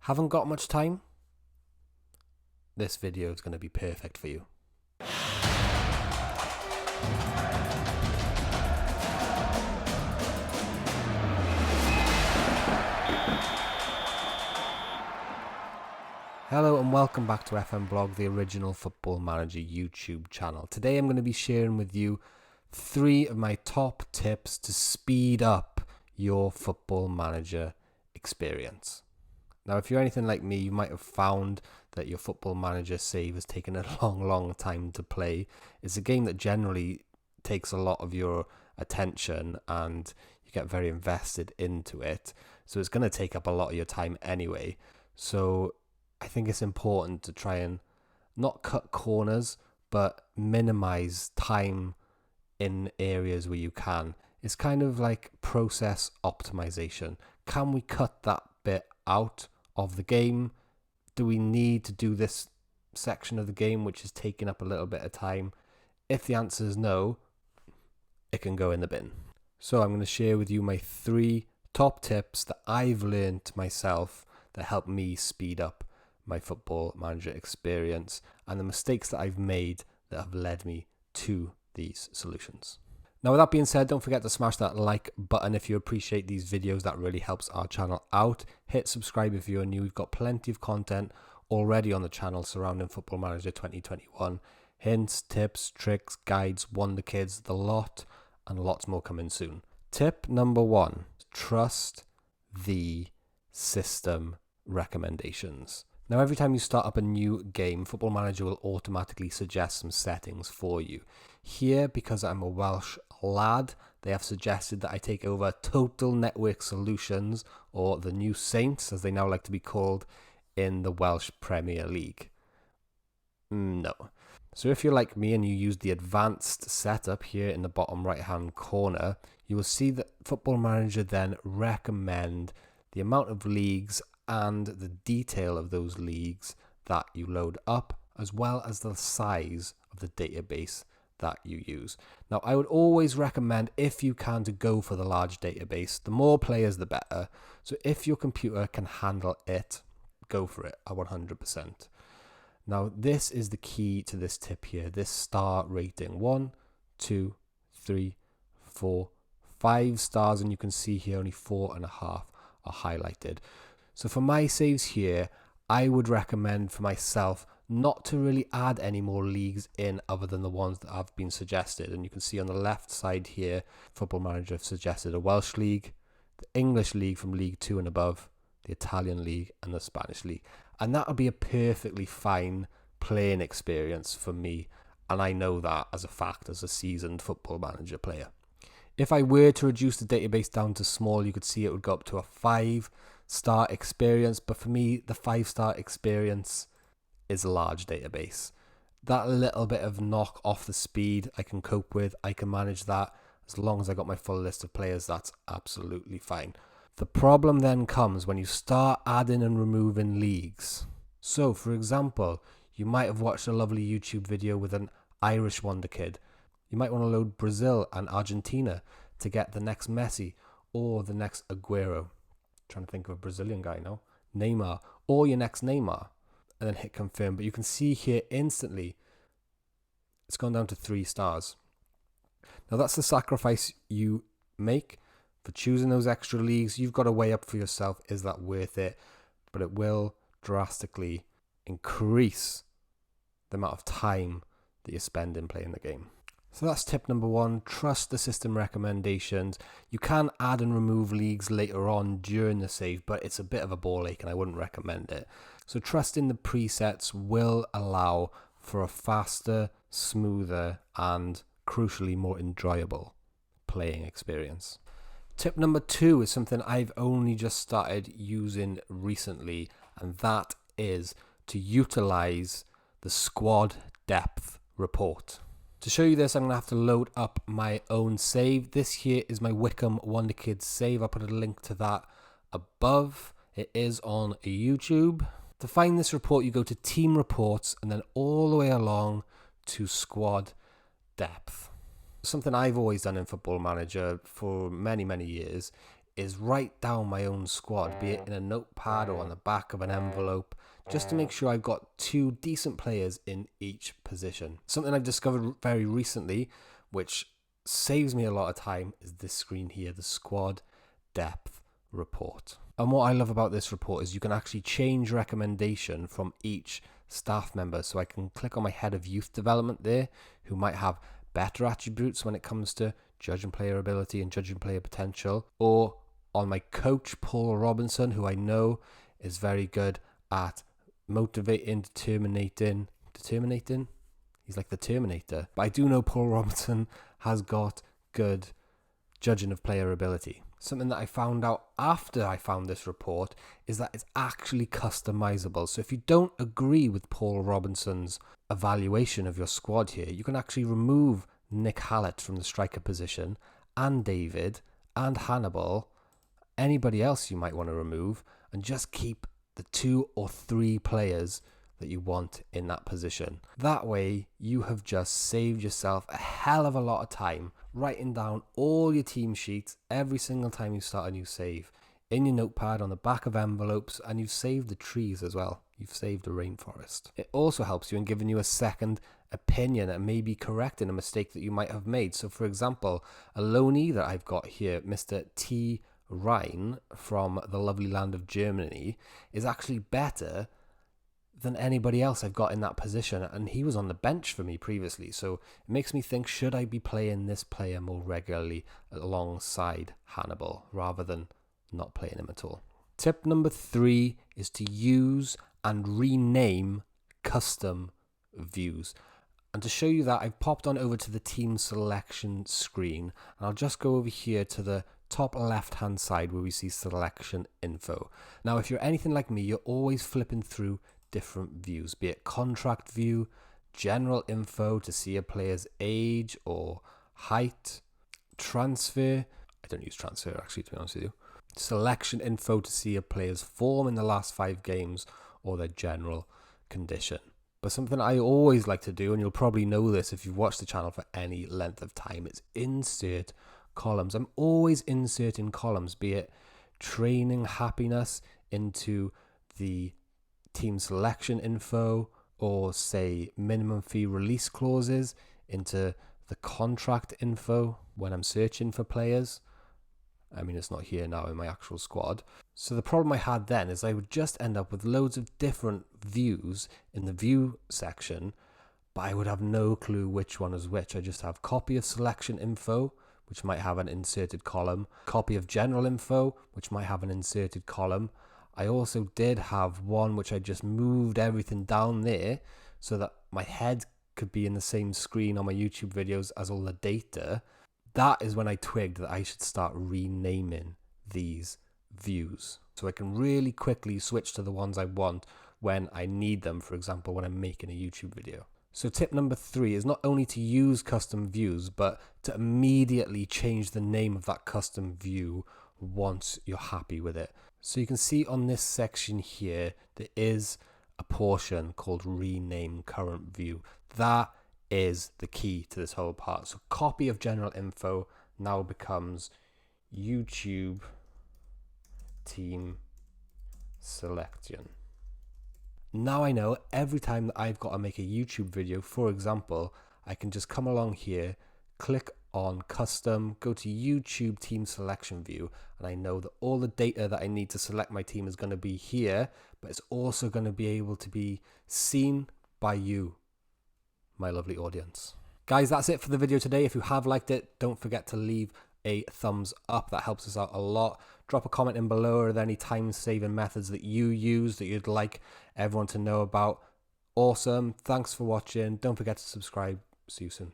Haven't got much time? This video is going to be perfect for you. Hello and welcome back to FM Blog, the original Football Manager YouTube channel. Today I'm going to be sharing with you 3 of my top tips to speed up your Football Manager experience. Now, if you're anything like me, you might have found that your Football Manager save has taken a long time to play. It's a game that generally takes a lot of your attention and you get very invested into it. So it's going to take up a lot of your time anyway. So I think it's important to try and not cut corners, but minimize time in areas where you can. It's kind of like process optimization. Can we cut that bit out of the game? Do we need to do this section of the game which is taking up a little bit of time? If the answer is no, it can go in the bin. So I'm going to share with you my 3 top tips that I've learned myself that help me speed up my Football Manager experience and the mistakes that I've made that have led me to these solutions. Now, with that being said, don't forget to smash that like button if you appreciate these videos. That really helps our channel out. Hit subscribe if you're new. We've got plenty of content already on the channel surrounding Football Manager 2021. Hints, tips, tricks, guides, wonder kids, the lot, and lots more coming soon. Tip number 1, trust the system recommendations. Now, every time you start up a new game, Football Manager will automatically suggest some settings for you. Here, because I'm a Welsh lad, they have suggested that I take over Total Network Solutions, or the New Saints, as they now like to be called, in the Welsh Premier League. No. So if you're like me and you use the advanced setup here in the bottom right-hand corner, you will see that Football Manager then recommend the amount of leagues and the detail of those leagues that you load up, as well as the size of the database that you use. Now, I would always recommend, if you can, to go for the large database. The more players, the better. So if your computer can handle it, go for it at 100%. Now, this is the key to this tip here, this star rating. 1, 2, 3, 4, 5 stars, and you can see here only 4.5 are highlighted. So for my saves here, I would recommend for myself not to really add any more leagues in other than the ones that have been suggested. And you can see on the left side here, Football Manager have suggested a Welsh League, the English League from League 2 and above, the Italian League, and the Spanish League. And that would be a perfectly fine playing experience for me. And I know that as a fact, as a seasoned Football Manager player. If I were to reduce the database down to small, you could see it would go up to a 5-star experience. But for me, the 5-star experience is a large database. That little bit of knock off the speed I can cope with. I can manage that. As long as I got my full list of players, that's absolutely fine. The problem then comes when you start adding and removing leagues. So, for example, you might have watched a lovely YouTube video with an Irish wonder kid. You might want to load Brazil and Argentina to get the next Messi or the next Aguero. Trying to think of a Brazilian guy now. Neymar, or your next Neymar. And then hit confirm. But you can see here instantly, it's gone down to 3 stars. Now that's the sacrifice you make for choosing those extra leagues. You've got to weigh up for yourself, is that worth it? But it will drastically increase the amount of time that you spend in playing the game. So that's tip number 1, trust the system recommendations. You can add and remove leagues later on during the save, but it's a bit of a ball ache and I wouldn't recommend it. So trusting the presets will allow for a faster, smoother, and crucially more enjoyable playing experience. Tip number 2 is something I've only just started using recently, and that is to utilize the squad depth report. To show you this, I'm going to have to load up my own save. This here is my Wickham Wonder Kids save. I'll put a link to that above. It is on YouTube. To find this report, you go to Team Reports and then all the way along to Squad Depth. Something I've always done in Football Manager for many years is write down my own squad, be it in a notepad or on the back of an envelope, just to make sure I've got 2 decent players in each position. Something I've discovered very recently, which saves me a lot of time, is this screen here, the squad depth report. And what I love about this report is you can actually change recommendation from each staff member. So I can click on my head of youth development there, who might have better attributes when it comes to judging player ability and judging player potential, or on my coach Paul Robinson, who I know is very good at motivating, determinating. He's like the Terminator. But I do know Paul Robinson has got good judging of player ability. Something that I found out after I found this report is that it's actually customizable. So if you don't agree with Paul Robinson's evaluation of your squad here, you can actually remove Nick Hallett from the striker position, and David and Hannibal, anybody else you might want to remove, and just keep the 2 or 3 players that you want in that position. That way you have just saved yourself a hell of a lot of time writing down all your team sheets every single time you start a new save in your notepad, on the back of envelopes, and you've saved the trees as well. You've saved the rainforest. It also helps you in giving you a second opinion and maybe correcting a mistake that you might have made. So for example, a loanee that I've got here, Mr. T. Rhyn from the lovely land of Germany, is actually better than anybody else I've got in that position, and he was on the bench for me previously, so it makes me think, should I be playing this player more regularly alongside Hannibal rather than not playing him at all? Tip number 3 is to use and rename custom views. And to show you that, I've popped on over to the team selection screen, and I'll just go over here to the top left hand side where we see selection info. Now if you're anything like me, you're always flipping through different views, be it contract view, general info to see a player's age or height, transfer, I don't use transfer actually, to be honest with you, selection info to see a player's form in the last 5 games or their general condition. But something I always like to do, and you'll probably know this if you've watched the channel for any length of time, is insert columns. I'm always inserting columns, be it training happiness into the team selection info, or say minimum fee release clauses into the contract info when I'm searching for players. I mean, it's not here now in my actual squad. So the problem I had then is I would just end up with loads of different views in the view section, but I would have no clue which one is which. I just have copy of selection info, which might have an inserted column, copy of general info, which might have an inserted column. I also did have one which I just moved everything down there so that my head could be in the same screen on my YouTube videos as all the data. That is when I twigged that I should start renaming these views, so I can really quickly switch to the ones I want when I need them, for example, when I'm making a YouTube video. So tip number 3 is not only to use custom views, but to immediately change the name of that custom view once you're happy with it. So you can see on this section here, there is a portion called rename current view. That is the key to this whole part. So copy of general info now becomes YouTube team selection. Now I know every time that I've got to make a YouTube video, for example, I can just come along here, click on custom, go to YouTube team selection view, and I know that all the data that I need to select my team is going to be here, but it's also going to be able to be seen by you, my lovely audience. Guys, that's it for the video today. If you have liked it, don't forget to leave a thumbs up. That helps us out a lot. Drop a comment in below. Are there any time-saving methods that you use that you'd like everyone to know about? Awesome. Thanks for watching. Don't forget to subscribe. See you soon.